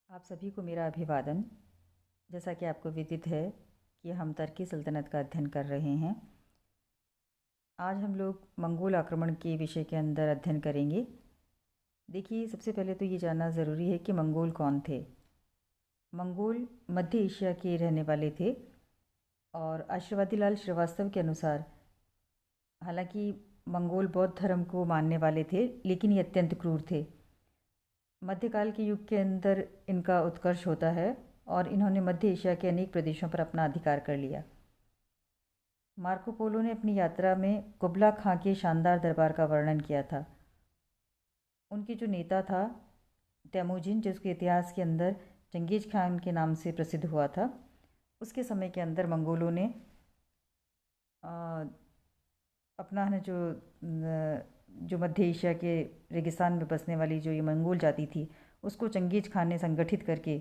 आप सभी को मेरा अभिवादन। जैसा कि आपको विदित है कि हम तुर्की सल्तनत का अध्ययन कर रहे हैं। आज हम लोग मंगोल आक्रमण के विषय के अंदर अध्ययन करेंगे। देखिए, सबसे पहले तो ये जानना ज़रूरी है कि मंगोल कौन थे। मंगोल मध्य एशिया के रहने वाले थे और आशीर्वादी लाल श्रीवास्तव के अनुसार हालांकि मंगोल बौद्ध धर्म को मानने वाले थे, लेकिन ये अत्यंत क्रूर थे। मध्यकाल के युग के अंदर इनका उत्कर्ष होता है और इन्होंने मध्य एशिया के अनेक प्रदेशों पर अपना अधिकार कर लिया। मार्को पोलो ने अपनी यात्रा में कुबला खां के शानदार दरबार का वर्णन किया था। उनके जो नेता था तेमुजिन, जिसके इतिहास के अंदर चंगेज खान के नाम से प्रसिद्ध हुआ था, उसके समय के अंदर मंगोलों ने अपना है जो मध्य एशिया के रेगिस्तान में बसने वाली जो ये मंगोल जाति थी, उसको चंगेज खान ने संगठित करके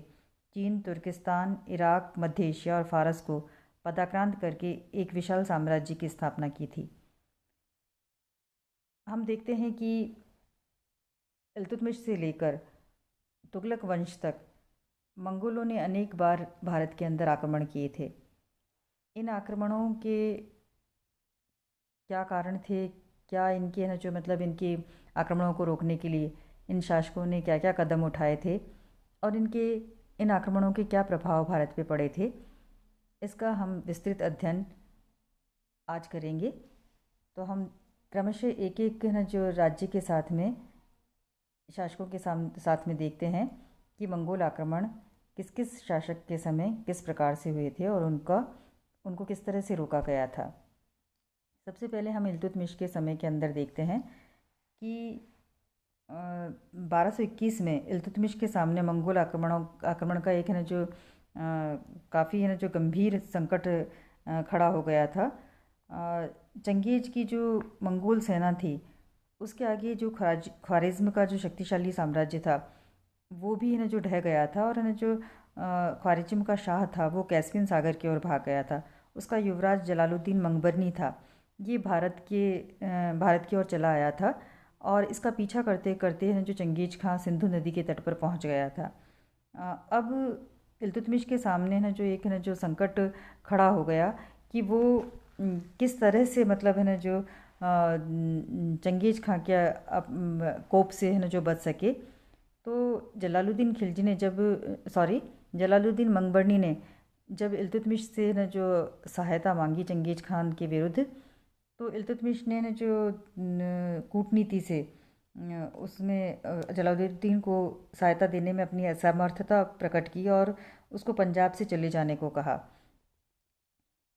चीन, तुर्किस्तान, इराक, मध्य एशिया और फारस को पदाक्रांत करके एक विशाल साम्राज्य की स्थापना की थी। हम देखते हैं कि इल्तुतमिश से लेकर तुगलक वंश तक मंगोलों ने अनेक बार भारत के अंदर आक्रमण किए थे। इन आक्रमणों के क्या कारण थे, क्या इनके इनके आक्रमणों को रोकने के लिए इन शासकों ने क्या क्या कदम उठाए थे और इन आक्रमणों के क्या प्रभाव भारत पे पड़े थे, इसका हम विस्तृत अध्ययन आज करेंगे। तो हम क्रमशः एक एक जो राज्य के साथ में शासकों के साथ में देखते हैं कि मंगोल आक्रमण किस किस शासक के समय किस प्रकार से हुए थे और उनको किस तरह से रोका गया था। सबसे पहले हम इल्तुतमिश के समय के अंदर देखते हैं कि 1221 में इल्तुतमिश के सामने मंगोल आक्रमण का एक काफ़ी जो गंभीर संकट खड़ा हो गया था। चंगेज की जो मंगोल सेना थी, उसके आगे जो ख्वारिज्म का जो शक्तिशाली साम्राज्य था, वो भी जो ढह गया था और जो ख्वारिज्म का शाह था, वो कैस्पियन सागर की ओर भाग गया था। उसका युवराज जलालुद्दीन मंगबरनी था। ये भारत की ओर चला आया था और इसका पीछा करते करते जो चंगेज खां सिंधु नदी के तट पर पहुंच गया था। अब इल्तुतमिश के सामने जो संकट खड़ा हो गया कि वो किस तरह से जो चंगेज खां के कोप से जो बच सके। तो जलालुद्दीन मंगबरनी ने जब इल्तुतमिश से जो सहायता मांगी चंगेज खान के विरुद्ध, तो इल्तुतमिश ने जो कूटनीति से उसमें जलालुद्दीन को सहायता देने में अपनी असमर्थता प्रकट की और उसको पंजाब से चले जाने को कहा।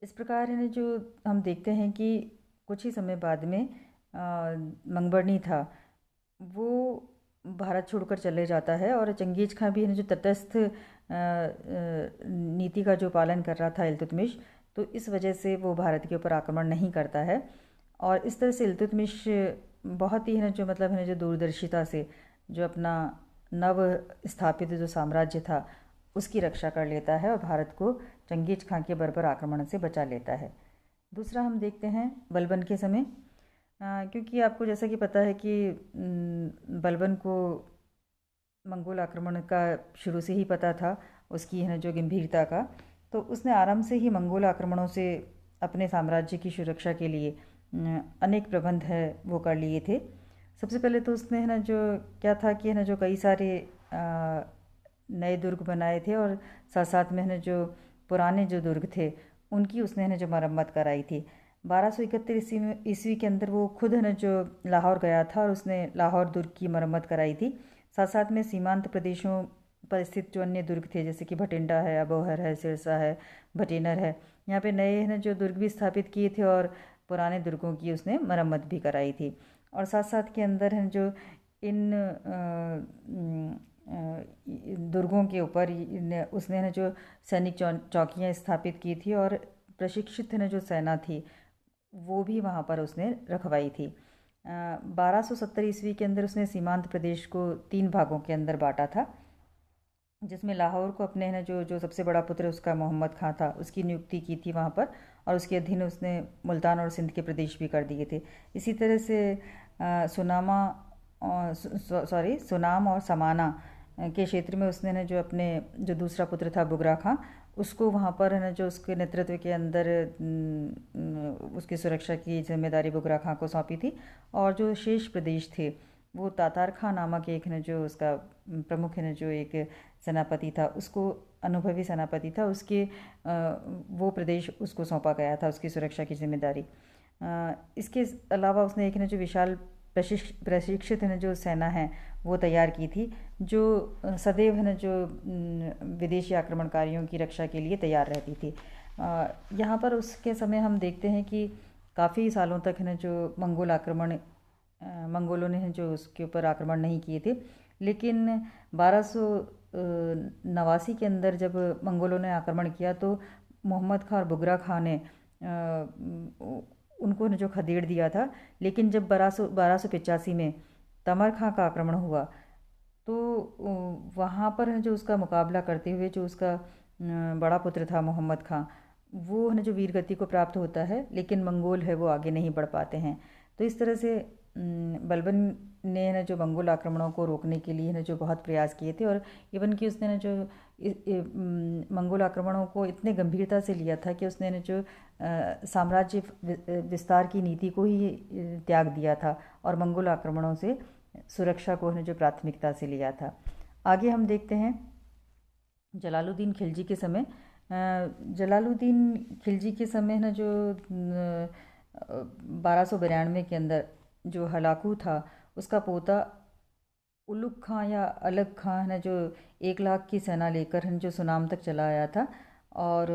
इस प्रकार जो हम देखते हैं कि कुछ ही समय बाद में मंगबरनी था, वो भारत छोड़कर चले जाता है और चंगेज खां भी जो तटस्थ नीति का जो पालन कर रहा था इल्तुतमिश, तो इस वजह से वो भारत के ऊपर आक्रमण नहीं करता है। और इस तरह से इल्तुतमिश बहुत ही जो दूरदर्शिता से जो अपना नव स्थापित जो साम्राज्य था, उसकी रक्षा कर लेता है और भारत को चंगेज खां के बर्बर आक्रमण से बचा लेता है। दूसरा हम देखते हैं बलबन के समय, क्योंकि आपको जैसा कि पता है कि बलबन को मंगोल आक्रमण का शुरू से ही पता था, उसकी जो गंभीरता का, तो उसने आराम से ही मंगोल आक्रमणों से अपने साम्राज्य की सुरक्षा के लिए अनेक प्रबंध वो कर लिए थे। सबसे पहले तो उसने जो क्या था कि जो कई सारे नए दुर्ग बनाए थे और साथ साथ में जो पुराने जो दुर्ग थे, उनकी उसने जो मरम्मत कराई थी। 1231 ईस्वी के अंदर वो खुद जो लाहौर गया था और उसने लाहौर दुर्ग की मरम्मत कराई थी। साथ साथ में सीमांत प्रदेशों पर स्थित जो अन्य दुर्ग थे, जैसे कि भटिंडा है, अबोहर है, सिरसा है, भटेनर है, यहाँ पे नए जो दुर्ग भी स्थापित किए थे और पुराने दुर्गों की उसने मरम्मत भी कराई थी। और साथ साथ के अंदर जो इन दुर्गों के ऊपर उसने जो सैनिक चौकियाँ स्थापित की थी और प्रशिक्षित जो सेना थी, वो भी वहाँ पर उसने रखवाई थी। 1270 ईस्वी के अंदर उसने सीमांत प्रदेश को 3 भागों के अंदर बांटा था, जिसमें लाहौर को अपने जो सबसे बड़ा पुत्र उसका मोहम्मद खां था, उसकी नियुक्ति की थी वहाँ पर, और उसके अधीन उसने मुल्तान और सिंध के प्रदेश भी कर दिए थे। इसी तरह से सुनाम और समाना के क्षेत्र में उसने ना जो अपने जो दूसरा पुत्र था बुगरा खां, उसको वहाँ पर है ना जो उसके नेतृत्व के अंदर उसकी सुरक्षा की जिम्मेदारी बुगरा खां को सौंपी थी। और जो शेष प्रदेश थे वो तातार खां नामक एक है जो उसका प्रमुख है ना जो एक सेनापति था, उसको अनुभवी सेनापति था, उसके वो प्रदेश उसको सौंपा गया था, उसकी सुरक्षा की जिम्मेदारी। इसके अलावा उसने एक ना जो विशाल प्रशिक्षित है ना जो सेना है वो तैयार की थी, जो सदैव है ना जो विदेशी आक्रमणकारियों की रक्षा के लिए तैयार रहती थी। यहाँ पर उसके समय हम देखते हैं कि काफ़ी सालों तक है ना जो मंगोलों ने जो उसके ऊपर आक्रमण नहीं किए थे, लेकिन 1289 के अंदर जब मंगोलों ने आक्रमण किया तो मोहम्मद खां और बुगरा खां ने उनको ने जो खदेड़ दिया था। लेकिन जब 1285 में तमर खां का आक्रमण हुआ तो वहाँ पर जो उसका मुकाबला करते हुए जो उसका बड़ा पुत्र था मोहम्मद खां, वो है जो वीरगति को प्राप्त होता है, लेकिन मंगोल है वो आगे नहीं बढ़ पाते हैं। तो इस तरह से बलबन ने ना जो मंगोल आक्रमणों को रोकने के लिए ना जो बहुत प्रयास किए थे, और इवन कि उसने ना जो मंगोल आक्रमणों को इतने गंभीरता से लिया था कि उसने ना जो साम्राज्य विस्तार की नीति को ही त्याग दिया था और मंगोल आक्रमणों से सुरक्षा को ने जो प्राथमिकता से लिया था। आगे हम देखते हैं जलालुद्दीन खिलजी के समय। जलालुद्दीन खिलजी के समय ना जो 1292 के अंदर जो हलाकू था उसका पोता उलुग खां या अलग खां है ना जो 1 लाख की सेना लेकर है जो सुनाम तक चला आया था, और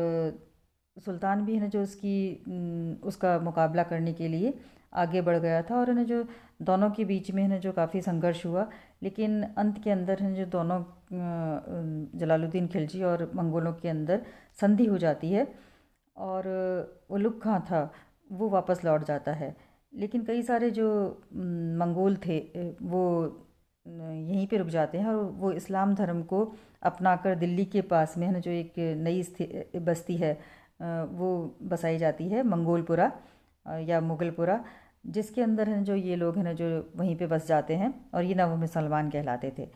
सुल्तान भी है ना जो उसका मुकाबला करने के लिए आगे बढ़ गया था, और है ना जो दोनों के बीच में है ना जो काफ़ी संघर्ष हुआ। लेकिन अंत के अंदर है जो दोनों जलालुद्दीन खिलजी और मंगोलों के अंदर संधि हो जाती है, और उलुग खां था वो वापस लौट जाता है। लेकिन कई सारे जो मंगोल थे वो यहीं पे रुक जाते हैं, और वो इस्लाम धर्म को अपनाकर दिल्ली के पास में है ना जो एक नई बस्ती है वो बसाई जाती है, मंगोलपुरा या मुगलपुरा, जिसके अंदर है जो ये लोग हैं ना जो वहीं पे बस जाते हैं, और ये नव मुसलमान कहलाते थे।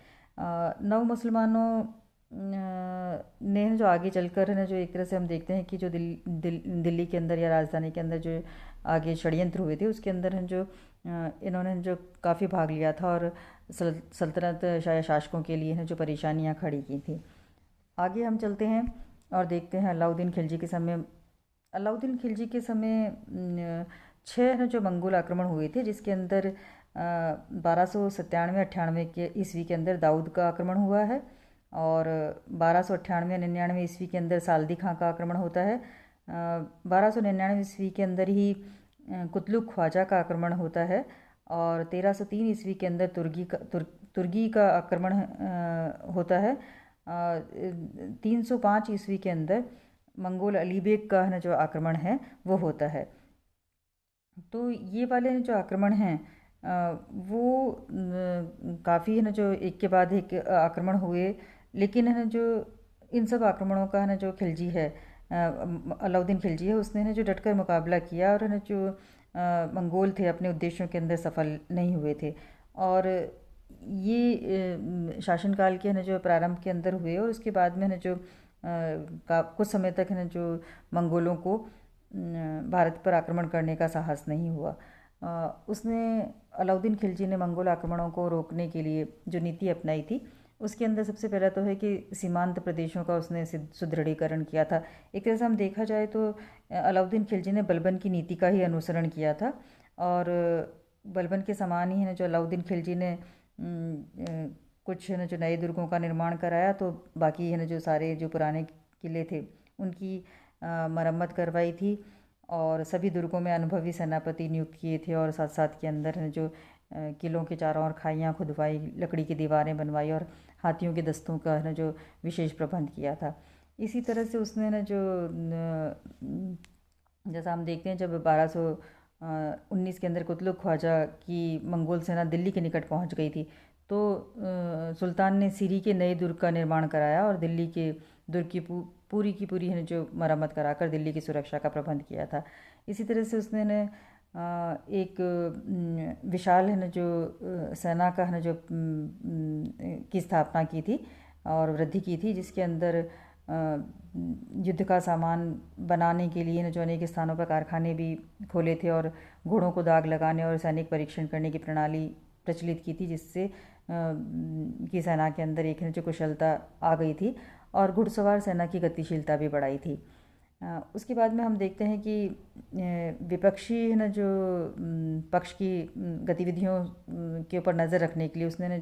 नव मुसलमानों ने जो आगे चलकर है ना जो एक तरह से हम देखते हैं कि जो दिल्ली के अंदर या राजधानी के अंदर जो आगे षड्यंत्र हुए थे उसके अंदर है जो इन्होंने जो काफ़ी भाग लिया था, और सल्तनत शासकों के लिए है जो परेशानियां खड़ी की थी। आगे हम चलते हैं और देखते हैं अलाउद्दीन खिलजी के समय। अलाउद्दीन खिलजी के समय 6 जो मंगोल आक्रमण हुए थे, जिसके अंदर 1297-98 के ईस्वी के अंदर दाऊद का आक्रमण हुआ है, और 1298-99 ईस्वी के अंदर सालदी खां का आक्रमण होता है। 1299 ईस्वी के अंदर ही कुतलुक ख्वाजा का आक्रमण होता है, और 1303 ईस्वी के अंदर तुर्गी का आक्रमण होता है। 305 ईस्वी के अंदर मंगोल अली बेग का है ना जो आक्रमण है वो होता है। तो ये वाले जो आक्रमण हैं वो काफ़ी है ना जो एक के बाद एक आक्रमण हुए, लेकिन है ना जो इन सब आक्रमणों का है ना जो खिलजी है अलाउद्दीन खिलजी है उसने ना जो डटकर मुकाबला किया, और है ना जो मंगोल थे अपने उद्देश्यों के अंदर सफल नहीं हुए थे, और ये शासनकाल के है ना जो प्रारंभ के अंदर हुए, और उसके बाद में है ना जो कुछ समय तक है ना जो मंगोलों को भारत पर आक्रमण करने का साहस नहीं हुआ। उसने अलाउद्दीन खिलजी ने मंगोल आक्रमणों को रोकने के लिए जो नीति अपनाई थी उसके अंदर सबसे पहला तो है कि सीमांत प्रदेशों का उसने सुदृढ़ीकरण किया था। एक तरह से हम देखा जाए तो अलाउद्दीन खिलजी ने बलबन की नीति का ही अनुसरण किया था, और बलबन के समान ही है जो अलाउद्दीन खिलजी ने कुछ है ना जो नए दुर्गों का निर्माण कराया, तो बाकी है ना जो सारे जो पुराने किले थे उनकी मरम्मत करवाई थी, और सभी दुर्गों में अनुभवी सेनापति नियुक्त किए थे, और साथ साथ के अंदर है जो किलों के चारों ओर खाइयाँ खुदवाई, लकड़ी की दीवारें बनवाई, और हाथियों के दस्तों का है ना जो विशेष प्रबंध किया था। इसी तरह से उसने ना जो जैसा हम देखते हैं जब 1219 के अंदर कुतलुक ख्वाजा की मंगोल सेना दिल्ली के निकट पहुंच गई थी, तो सुल्तान ने सीरी के नए दुर्ग का निर्माण कराया, और दिल्ली के दुर्ग की पूरी है जो मरम्मत कराकर दिल्ली की सुरक्षा का प्रबंध किया था। इसी तरह से उसने एक विशाल है ना जो सेना का है ना जो की स्थापना की थी और वृद्धि की थी, जिसके अंदर युद्ध का सामान बनाने के लिए ना जो अनेक स्थानों पर कारखाने भी खोले थे और घोड़ों को दाग लगाने और सैनिक परीक्षण करने की प्रणाली प्रचलित की थी, जिससे की सेना के अंदर एक जो कुशलता आ गई थी और घुड़सवार सेना की गतिशीलता भी बढ़ाई थी। उसके बाद में हम देखते हैं कि विपक्षी है ना जो पक्ष की गतिविधियों के ऊपर नज़र रखने के लिए उसने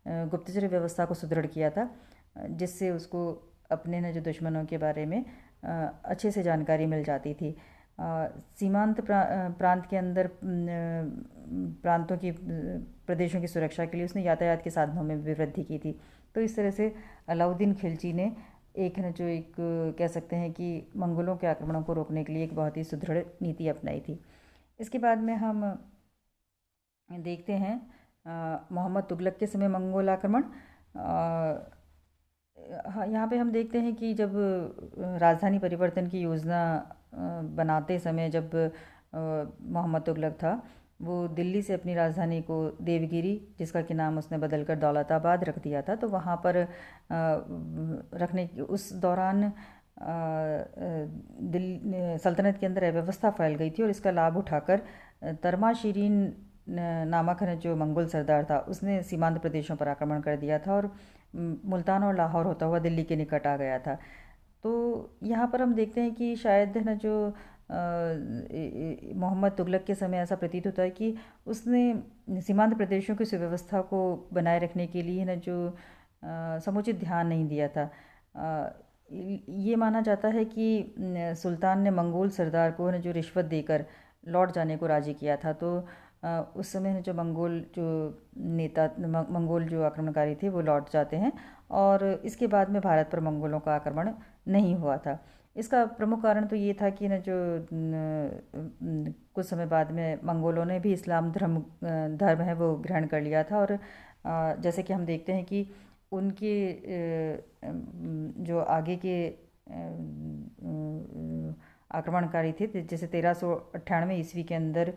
गुप्तचर व्यवस्था को सुदृढ़ किया था, जिससे उसको अपने ना जो दुश्मनों के बारे में अच्छे से जानकारी मिल जाती थी। सीमांत प्रांत के अंदर प्रांतों की प्रदेशों की सुरक्षा के लिए उसने यातायात के साधनों में भी वृद्धि की थी। तो इस तरह से अलाउद्दीन खिलजी ने एक न जो एक कह सकते हैं कि मंगोलों के आक्रमणों को रोकने के लिए एक बहुत ही सुदृढ़ नीति अपनाई थी। इसके बाद में हम देखते हैं मोहम्मद तुगलक के समय मंगोल आक्रमण। यहाँ पे हम देखते हैं कि जब राजधानी परिवर्तन की योजना बनाते समय जब मोहम्मद तुगलक था, वो दिल्ली से अपनी राजधानी को देवगिरी, जिसका कि नाम उसने बदलकर दौलताबाद रख दिया था, तो वहाँ पर रखने की उस दौरान दिल्ली सल्तनत के अंदर अव्यवस्था फैल गई थी और इसका लाभ उठाकर तरमा शिरीन नामक है जो मंगोल सरदार था, उसने सीमांत प्रदेशों पर आक्रमण कर दिया था और मुल्तान और लाहौर होता हुआ दिल्ली के निकट आ गया था। तो यहाँ पर हम देखते हैं कि शायद है ना जो मोहम्मद तुगलक के समय ऐसा प्रतीत होता है कि उसने सीमांत प्रदेशों की सुव्यवस्था को बनाए रखने के लिए ना जो समुचित ध्यान नहीं दिया था। ये माना जाता है कि सुल्तान ने मंगोल सरदार को ना जो रिश्वत देकर लौट जाने को राजी किया था। तो उस समय जो मंगोल जो नेता मंगोल जो आक्रमणकारी थे वो लौट जाते हैं और इसके बाद में भारत पर मंगोलों का आक्रमण नहीं हुआ था। इसका प्रमुख कारण तो ये था कि न जो कुछ समय बाद में मंगोलों ने भी इस्लाम धर्म है वो ग्रहण कर लिया था और जैसे कि हम देखते हैं कि उनके जो आगे के आक्रमणकारी थे, जैसे 1398 ईस्वी के अंदर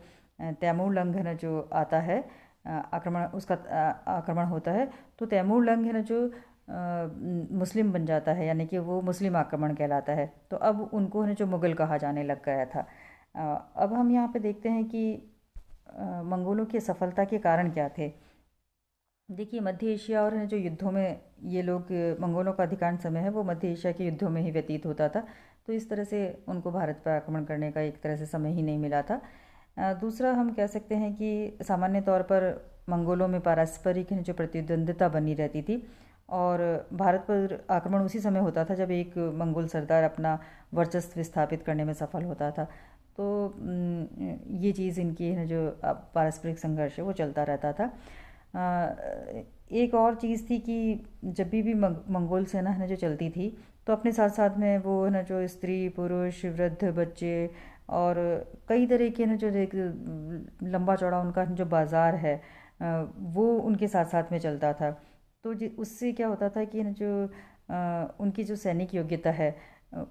तैमूर लंग है ना जो आता है आक्रमण होता है, तो तैमूर लंग है ना जो मुस्लिम बन जाता है, यानी कि वो मुस्लिम आक्रमण कहलाता है। तो अब उनको है जो मुग़ल कहा जाने लग गया था। अब हम यहाँ पे देखते हैं कि मंगोलों की सफलता के कारण क्या थे। देखिए, मध्य एशिया और जो युद्धों में ये लोग मंगोलों का अधिकांश समय है वो मध्य एशिया के युद्धों में ही व्यतीत होता था, तो इस तरह से उनको भारत पर आक्रमण करने का एक तरह से समय ही नहीं मिला था। दूसरा हम कह सकते हैं कि सामान्य तौर पर मंगोलों में पारस्परिक जो प्रतिद्वंद्विता बनी रहती थी और भारत पर आक्रमण उसी समय होता था जब एक मंगोल सरदार अपना वर्चस्व स्थापित करने में सफल होता था। तो ये चीज़ इनकी है जो पारस्परिक संघर्ष है वो चलता रहता था। एक और चीज़ थी कि जब भी मंगोल सेना है ना जो चलती थी, तो अपने साथ साथ में वो है ना जो स्त्री पुरुष वृद्ध बच्चे और कई तरह के ना जो एक लंबा चौड़ा उनका जो बाज़ार है वो उनके साथ साथ में चलता था। तो उससे क्या होता था कि ना जो उनकी जो सैनिक योग्यता है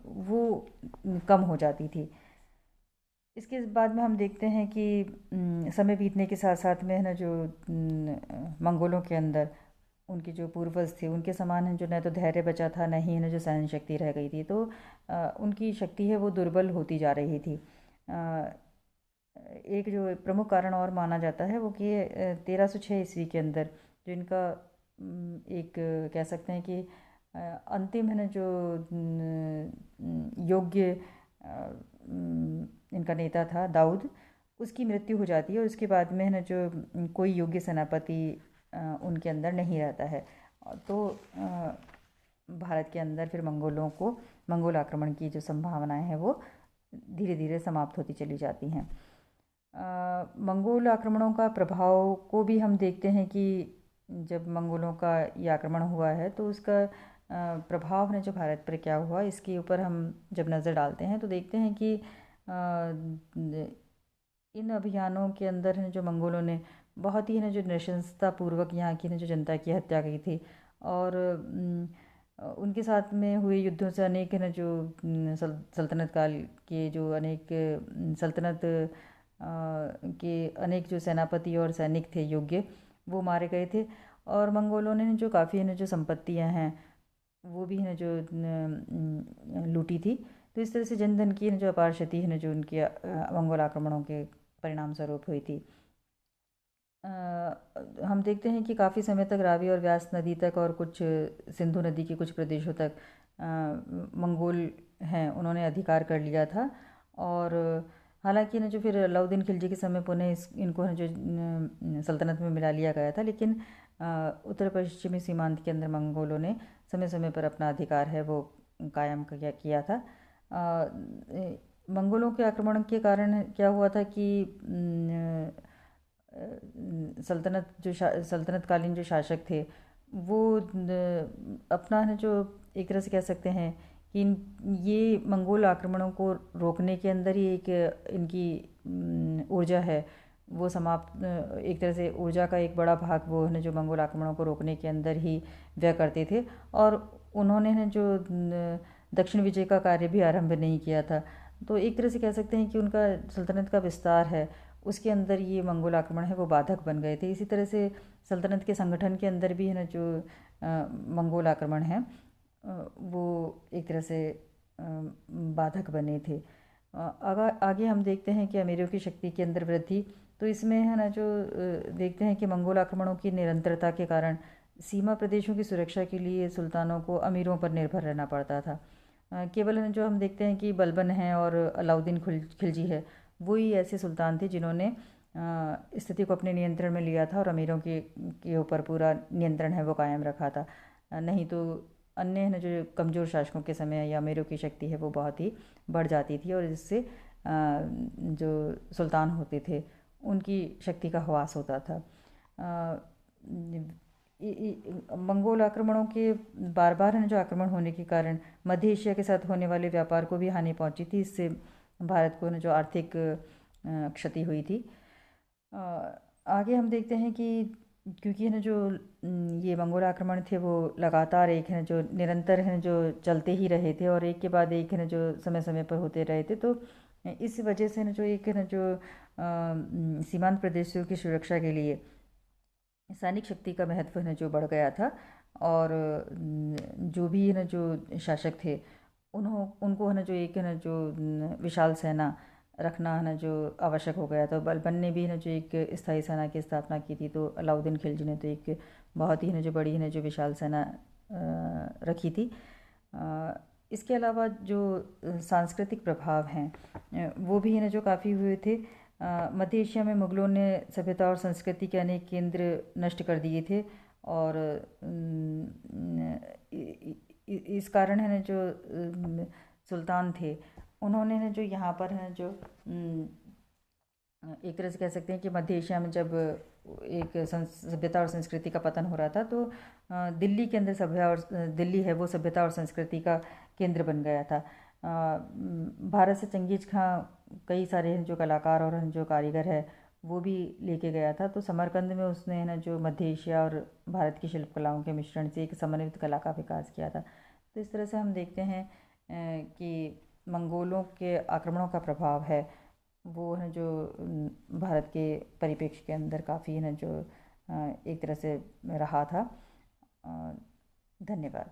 वो कम हो जाती थी। इसके बाद में हम देखते हैं कि समय बीतने के साथ साथ में है ना जो मंगोलों के अंदर उनके जो पूर्वज थे उनके समान है जो न तो धैर्य बचा था, न ही है ना जो सहन शक्ति रह गई थी। तो उनकी शक्ति है वो दुर्बल होती जा रही थी। एक जो प्रमुख कारण और माना जाता है वो कि 1306 ईस्वी के अंदर जो इनका एक कह सकते हैं कि अंतिम है ना जो योग्य इनका नेता था दाऊद, उसकी मृत्यु हो जाती है और उसके बाद में है ना जो कोई योग्य सेनापति उनके अंदर नहीं रहता है। तो भारत के अंदर फिर मंगोल आक्रमण की जो संभावनाएं हैं वो धीरे धीरे समाप्त होती चली जाती हैं। मंगोल आक्रमणों का प्रभाव को भी हम देखते हैं कि जब मंगोलों का ये आक्रमण हुआ है तो उसका प्रभाव ने जो भारत पर क्या हुआ इसके ऊपर हम जब नज़र डालते हैं तो देखते हैं कि इन अभियानों के अंदर है जो मंगोलों ने बहुत ही ना जो नृशंसतापूर्वक यहाँ की ना जो जनता की हत्या की थी और उनके साथ में हुए युद्धों से अनेक है ना जो सल्तनत काल के जो अनेक सल्तनत के अनेक जो सेनापति और सैनिक थे योग्य, वो मारे गए थे। और मंगोलों ने जो काफ़ी है ना जो संपत्तियां हैं वो भी है ना जो लूटी थी। तो इस तरह से जन धन की है ना जो अपार क्षति है ना जो उनके मंगोल आक्रमणों के परिणाम स्वरूप हुई थी। हम देखते हैं कि काफ़ी समय तक रावी और व्यास नदी तक और कुछ सिंधु नदी के कुछ प्रदेशों तक मंगोल हैं उन्होंने अधिकार कर लिया था। और हालांकि ना जो फिर अलाउद्दीन खिलजी के समय पुनः इनको ना जो सल्तनत में मिला लिया गया था, लेकिन उत्तर पश्चिमी सीमांत के अंदर मंगोलों ने समय समय पर अपना अधिकार है वो कायम किया था। मंगोलों के आक्रमण के कारण क्या हुआ था कि सल्तनत कालीन जो शासक थे वो अपना है जो एक तरह से कह सकते हैं कि ये मंगोल आक्रमणों को रोकने के अंदर ही एक इनकी ऊर्जा है वो समाप्त, एक तरह से ऊर्जा का एक बड़ा भाग वो है जो मंगोल आक्रमणों को रोकने के अंदर ही व्यय करते थे। और उन्होंने है जो दक्षिण विजय का कार्य भी आरंभ नहीं किया था। तो एक तरह से कह सकते हैं कि उनका सल्तनत का विस्तार है उसके अंदर ये मंगोल आक्रमण है वो बाधक बन गए थे। इसी तरह से सल्तनत के संगठन के अंदर भी है ना जो मंगोल आक्रमण है वो एक तरह से बाधक बने थे। आगे हम देखते हैं कि अमीरों की शक्ति के अंदर वृद्धि। तो इसमें है ना जो देखते हैं कि मंगोल आक्रमणों की निरंतरता के कारण सीमा प्रदेशों की सुरक्षा के लिए सुल्तानों को अमीरों पर निर्भर रहना पड़ता था। केवल है जो हम देखते हैं कि बलबन है और अलाउद्दीन खिलजी है वही ऐसे सुल्तान थे जिन्होंने स्थिति को अपने नियंत्रण में लिया था और अमीरों के ऊपर पूरा नियंत्रण है वो कायम रखा था। नहीं तो अन्य है ना जो कमज़ोर शासकों के समय या अमीरों की शक्ति है वो बहुत ही बढ़ जाती थी और इससे जो सुल्तान होते थे उनकी शक्ति का ह्रास होता था। मंगोल आक्रमणों के बार बार है जो आक्रमण होने के कारण मध्य एशिया के साथ होने वाले व्यापार को भी हानि पहुंची थी। इससे भारत को जो आर्थिक क्षति हुई थी। आगे हम देखते हैं कि क्योंकि है ना जो ये मंगोल आक्रमण थे वो लगातार एक है जो निरंतर है जो चलते ही रहे थे और एक के बाद एक है ना जो समय समय पर होते रहे थे। तो इस वजह से ना जो एक है ना जो सीमांत प्रदेशों की सुरक्षा के लिए सैनिक शक्ति का महत्व है जो बढ़ गया था। और जो भी है ना जो शासक थे उनको है ना जो एक है ना जो विशाल सेना रखना है ना जो आवश्यक हो गया। तो बलबन ने भी है ना जो एक स्थायी सेना की स्थापना की थी। तो अलाउद्दीन खिलजी ने तो एक बहुत ही है ना जो बड़ी है ना जो विशाल सेना रखी थी। इसके अलावा जो सांस्कृतिक प्रभाव हैं वो भी है ना जो काफ़ी हुए थे। मध्य एशिया में मुगलों ने सभ्यता और संस्कृति के अनेक केंद्र नष्ट कर दिए थे। और इस कारण है ना जो सुल्तान थे उन्होंने ना जो यहाँ पर है जो एक तरह से कह सकते हैं कि मध्य एशिया में जब एक सभ्यता और संस्कृति का पतन हो रहा था तो दिल्ली के अंदर दिल्ली है वो सभ्यता और संस्कृति का केंद्र बन गया था। भारत से चंगेज खां कई सारे जो कलाकार और जो कारीगर है वो भी लेके गया था। तो समरकंद में उसने ना जो मध्य एशिया और भारत की शिल्पकलाओं के मिश्रण से एक समन्वित कला का विकास किया था। तो इस तरह से हम देखते हैं कि मंगोलों के आक्रमणों का प्रभाव है वो है जो भारत के परिप्रेक्ष्य के अंदर काफ़ी है ना जो एक तरह से रहा था। धन्यवाद।